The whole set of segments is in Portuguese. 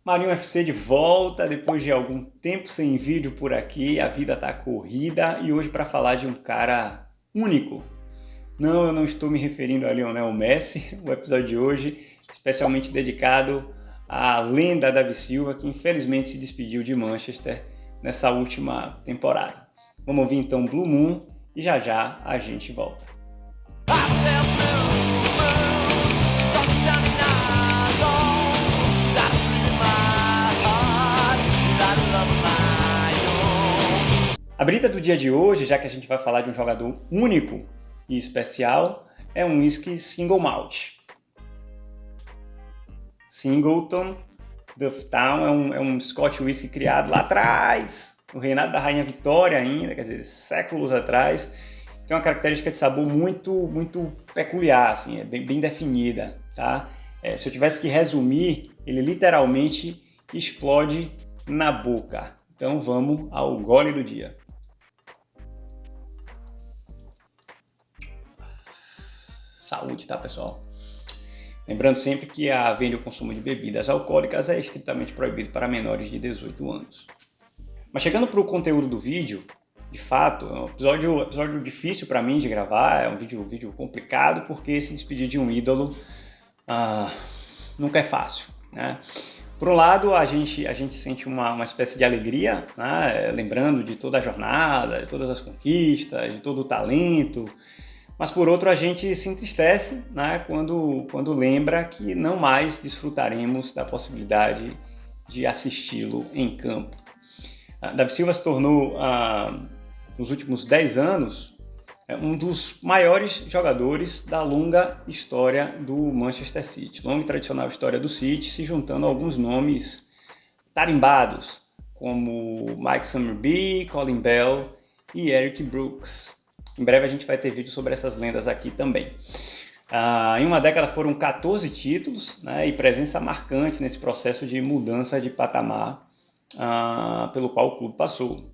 Marinho FC de volta, depois de algum tempo sem vídeo por aqui, a vida tá corrida e hoje para falar de um cara único. Não, eu não estou me referindo a Lionel Messi, o episódio de hoje especialmente dedicado à lenda Davi Silva, que infelizmente se despediu de Manchester nessa última temporada. Vamos ouvir então Blue Moon e já já a gente volta. A brita do dia de hoje, já que a gente vai falar de um jogador único e especial, é um whisky Single Malt. Singleton Dufftown é um Scotch whisky criado lá atrás, no reinado da Rainha Vitória ainda, quer dizer, séculos atrás. Tem uma característica de sabor muito peculiar, assim, é bem definida, tá? Se eu tivesse que resumir, ele literalmente explode na boca. Então vamos ao gole do dia. Saúde, tá, pessoal? Lembrando sempre que a venda e o consumo de bebidas alcoólicas é estritamente proibido para menores de 18 anos. Mas chegando para o conteúdo do vídeo, de fato, é um episódio difícil para mim de gravar, é um vídeo complicado, porque se despedir de um ídolo nunca é fácil, né? Por um lado, a gente sente uma espécie de alegria, né? Lembrando de toda a jornada, de todas as conquistas, de todo o talento. Mas por outro, a gente se entristece, né, quando lembra que não mais desfrutaremos da possibilidade de assisti-lo em campo. Davi Silva se tornou, nos últimos 10 anos, um dos maiores jogadores da longa história do Manchester City. Longa e tradicional história do City, se juntando a alguns nomes tarimbados, como Mike Summerbee, Colin Bell e Eric Brooks. Em breve a gente vai ter vídeo sobre essas lendas aqui também. Em uma década foram 14 títulos, né, e presença marcante nesse processo de mudança de patamar pelo qual o clube passou.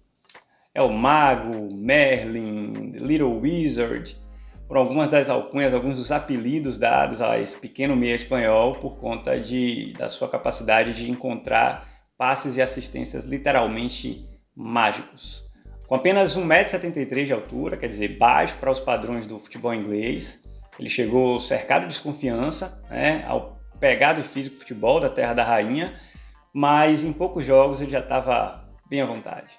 É o Mago, Merlin, Little Wizard, foram algumas das alcunhas, alguns dos apelidos dados a esse pequeno meia espanhol por conta da sua capacidade de encontrar passes e assistências literalmente mágicos. Com apenas 1,73 m de altura, quer dizer, baixo para os padrões do futebol inglês, ele chegou cercado de desconfiança, né, ao pegado e físico futebol da Terra da Rainha, mas em poucos jogos ele já estava bem à vontade.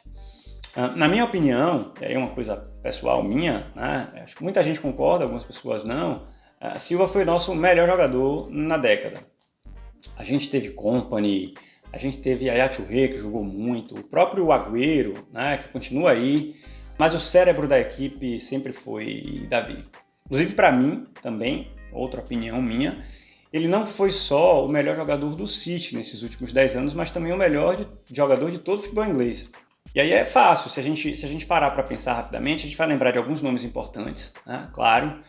Na minha opinião, e aí é uma coisa pessoal minha, né, acho que muita gente concorda, algumas pessoas não, Silva foi nosso melhor jogador na década. A gente teve Kompany, a gente teve Yaya Touré, que jogou muito, o próprio Agüero, né, que continua aí, mas o cérebro da equipe sempre foi Davi. Inclusive para mim, também, outra opinião minha, ele não foi só o melhor jogador do City nesses últimos 10 anos, mas também o melhor jogador de todo o futebol inglês. E aí é fácil, se a gente parar para pensar rapidamente, a gente vai lembrar de alguns nomes importantes, né? Claro,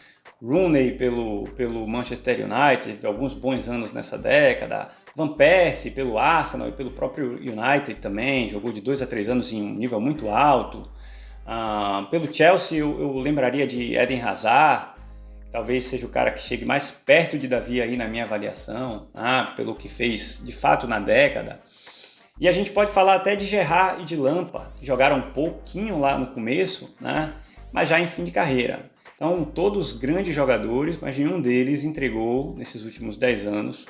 Rooney pelo Manchester United, teve alguns bons anos nessa década, Van Persie pelo Arsenal e pelo próprio United também, jogou de 2 a 3 anos em um nível muito alto. Pelo Chelsea eu lembraria de Eden Hazard, que talvez seja o cara que chegue mais perto de Davi aí na minha avaliação, pelo que fez de fato na década. E a gente pode falar até de Gerrard e de Lampard, que jogaram um pouquinho lá no começo, né, mas já em fim de carreira. Então, todos grandes jogadores, mas nenhum deles entregou, nesses últimos 10 anos,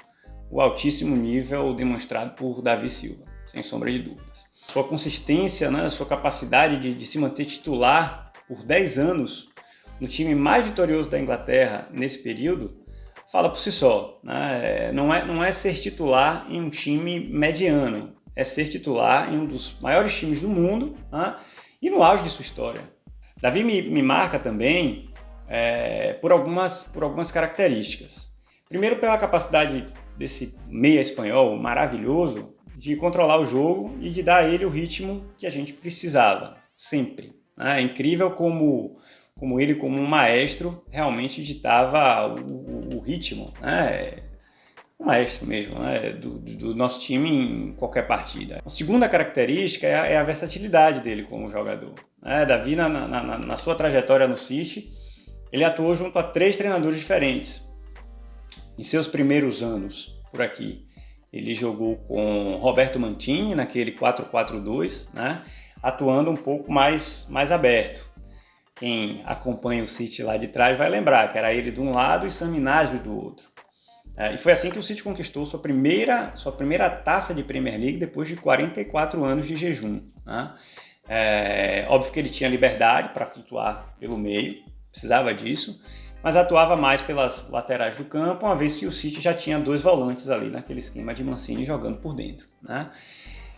o altíssimo nível demonstrado por Davi Silva, sem sombra de dúvidas. Sua consistência, né, sua capacidade de se manter titular por 10 anos no time mais vitorioso da Inglaterra nesse período, fala por si só, né? Não é ser titular em um time mediano, é ser titular em um dos maiores times do mundo, né, e no auge de sua história. Davi me marca também por algumas características. Primeiro, pela capacidade desse meia espanhol maravilhoso de controlar o jogo e de dar a ele o ritmo que a gente precisava, sempre. É incrível como ele, como um maestro, realmente ditava o ritmo, né? O maestro mesmo, né, do nosso time em qualquer partida. A segunda característica é a versatilidade dele como jogador. Davi, na sua trajetória no City, ele atuou junto a 3 treinadores diferentes em seus primeiros anos por aqui. ele jogou com Roberto Mantini naquele 4-4-2, né? Atuando um pouco mais aberto. Quem acompanha o City lá de trás vai lembrar que era ele de um lado e Sami Nasri do outro. E foi assim que o City conquistou sua primeira taça de Premier League depois de 44 anos de jejum, né? Óbvio que ele tinha liberdade para flutuar pelo meio, precisava disso, mas atuava mais pelas laterais do campo, uma vez que o City já tinha 2 volantes ali naquele esquema de Mancini jogando por dentro, né?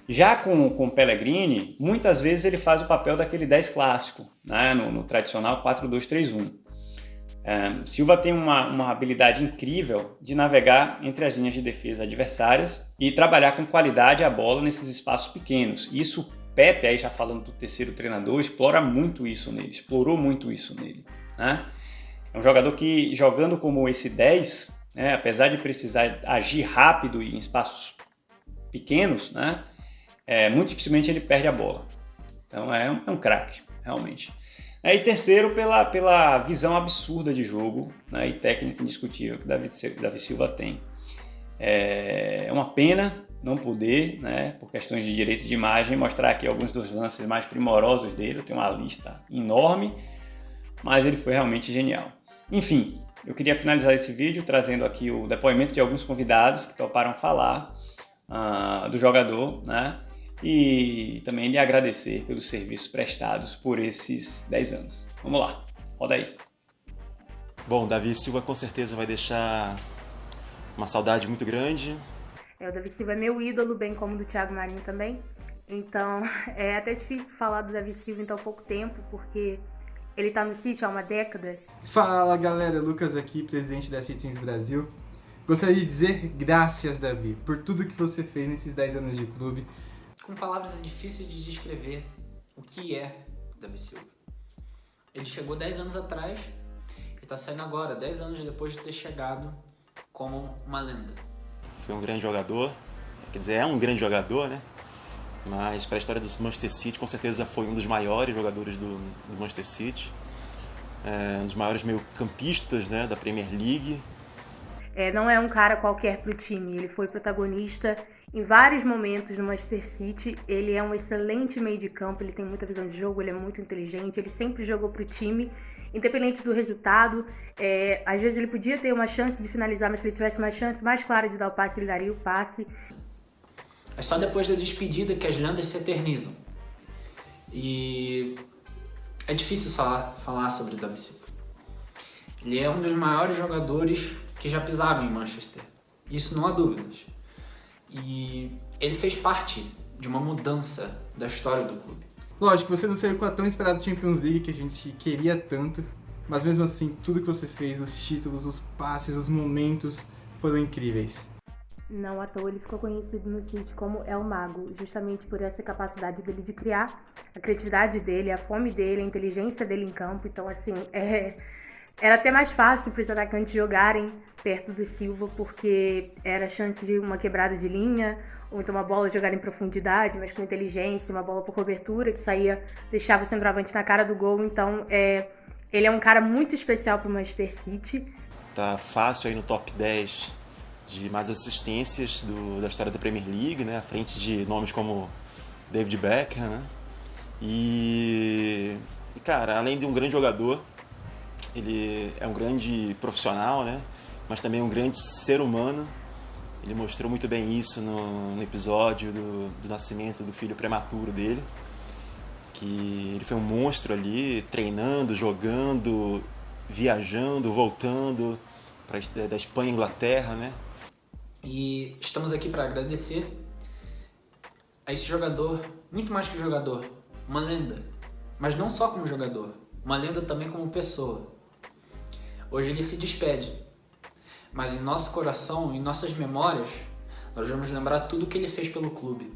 Já com o Pellegrini, muitas vezes ele faz o papel daquele 10 clássico, né? no tradicional 4-2-3-1. Silva tem uma habilidade incrível de navegar entre as linhas de defesa adversárias e trabalhar com qualidade a bola nesses espaços pequenos. Isso Pepe, aí já falando do terceiro treinador, explorou muito isso nele, né? É um jogador que, jogando como esse 10, né, apesar de precisar agir rápido e em espaços pequenos, né, muito dificilmente ele perde a bola. Então é um craque, realmente. E terceiro, pela visão absurda de jogo, né, e técnica indiscutível que Davi Silva tem. É uma pena não poder, né, por questões de direito de imagem, mostrar aqui alguns dos lances mais primorosos dele. Eu tenho uma lista enorme, mas ele foi realmente genial. Enfim, eu queria finalizar esse vídeo trazendo aqui o depoimento de alguns convidados que toparam falar do jogador, né, e também lhe agradecer pelos serviços prestados por esses 10 anos. Vamos lá, roda aí. Bom, Davi Silva com certeza vai deixar uma saudade muito grande. O Davi Silva é meu ídolo, bem como do Thiago Marinho também. Então, é até difícil falar do Davi Silva em tão pouco tempo, porque ele tá no City há uma década. Fala galera, Lucas aqui, presidente da Citizens Brasil. Gostaria de dizer graças, Davi, por tudo que você fez nesses 10 anos de clube. Com palavras é difícil de descrever o que é Davi Silva. Ele chegou 10 anos atrás e tá saindo agora, 10 anos depois de ter chegado como uma lenda. Foi um grande jogador, quer dizer, é um grande jogador, né? Mas para a história do Manchester City, com certeza foi um dos maiores jogadores do Manchester City. Um dos maiores meio-campistas, né, da Premier League. Não é um cara qualquer pro time, ele foi protagonista em vários momentos no Manchester City. Ele é um excelente meio de campo, ele tem muita visão de jogo, ele é muito inteligente, ele sempre jogou pro time, independente do resultado. Às vezes ele podia ter uma chance de finalizar, mas se ele tivesse uma chance mais clara de dar o passe, ele daria o passe. É só depois da despedida que as lendas se eternizam. E é difícil falar sobre o Davi Silva. Ele é um dos maiores jogadores que já pisaram em Manchester. Isso não há dúvidas. E ele fez parte de uma mudança da história do clube. Lógico, você não saiu com a tão esperada Champions League que a gente queria tanto, mas mesmo assim, tudo que você fez, os títulos, os passes, os momentos, foram incríveis. Não à toa ele ficou conhecido no City como El Mago, justamente por essa capacidade dele de criar, a criatividade dele, a fome dele, a inteligência dele em campo. Então, assim, era até mais fácil para os atacantes jogarem perto do Silva, porque era a chance de uma quebrada de linha, ou então uma bola jogada em profundidade, mas com inteligência, uma bola por cobertura que saía, deixava o centroavante na cara do gol. Então, ele é um cara muito especial para o Manchester City. Tá fácil aí no top 10 de mais assistências da história da Premier League, né? À frente de nomes como David Beckham, né? E cara, além de um grande jogador, ele é um grande profissional, né? Mas também um grande ser humano. Ele mostrou muito bem isso no episódio do nascimento do filho prematuro dele, que ele foi um monstro ali, treinando, jogando, viajando, voltando da Espanha à Inglaterra, né? E estamos aqui para agradecer a esse jogador, muito mais que jogador, uma lenda. Mas não só como jogador, uma lenda também como pessoa. Hoje ele se despede, mas em nosso coração, em nossas memórias, nós vamos lembrar tudo que ele fez pelo clube.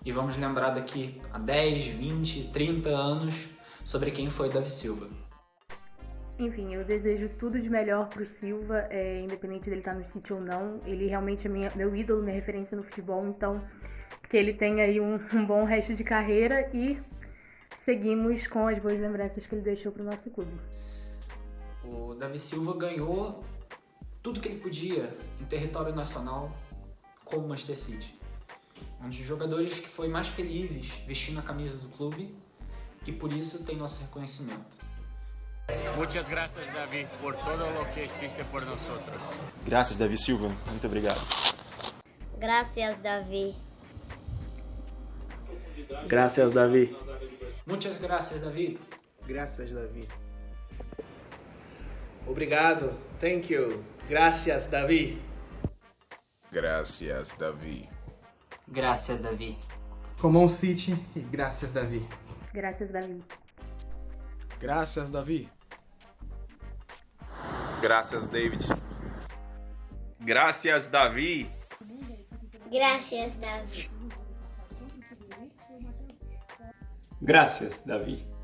E vamos lembrar daqui a 10, 20, 30 anos sobre quem foi Davi Silva. Enfim, eu desejo tudo de melhor pro Silva, independente dele estar no City ou não. Ele realmente é meu ídolo, minha referência no futebol, então que ele tenha aí um bom resto de carreira e seguimos com as boas lembranças que ele deixou pro nosso clube. O Davi Silva ganhou tudo que ele podia em território nacional com o Manchester City. Um dos jogadores que foi mais felizes vestindo a camisa do clube e por isso tem nosso reconhecimento. Muchas gracias, David, por todo lo que hiciste por nosotros. Graças, Davi Silva. Muito obrigado. Gracias, Davi. Gracias, Davi. Muchas gracias, David. Graças, Davi. Obrigado. Thank you. Gracias, Davi. Gracias, Davi. Gracias, Davi. Comon City e graças, Davi. Graças, Davi. Graças, Davi. Gracias, David. Gracias, Davi. Gracias, Davi. Graças, Davi.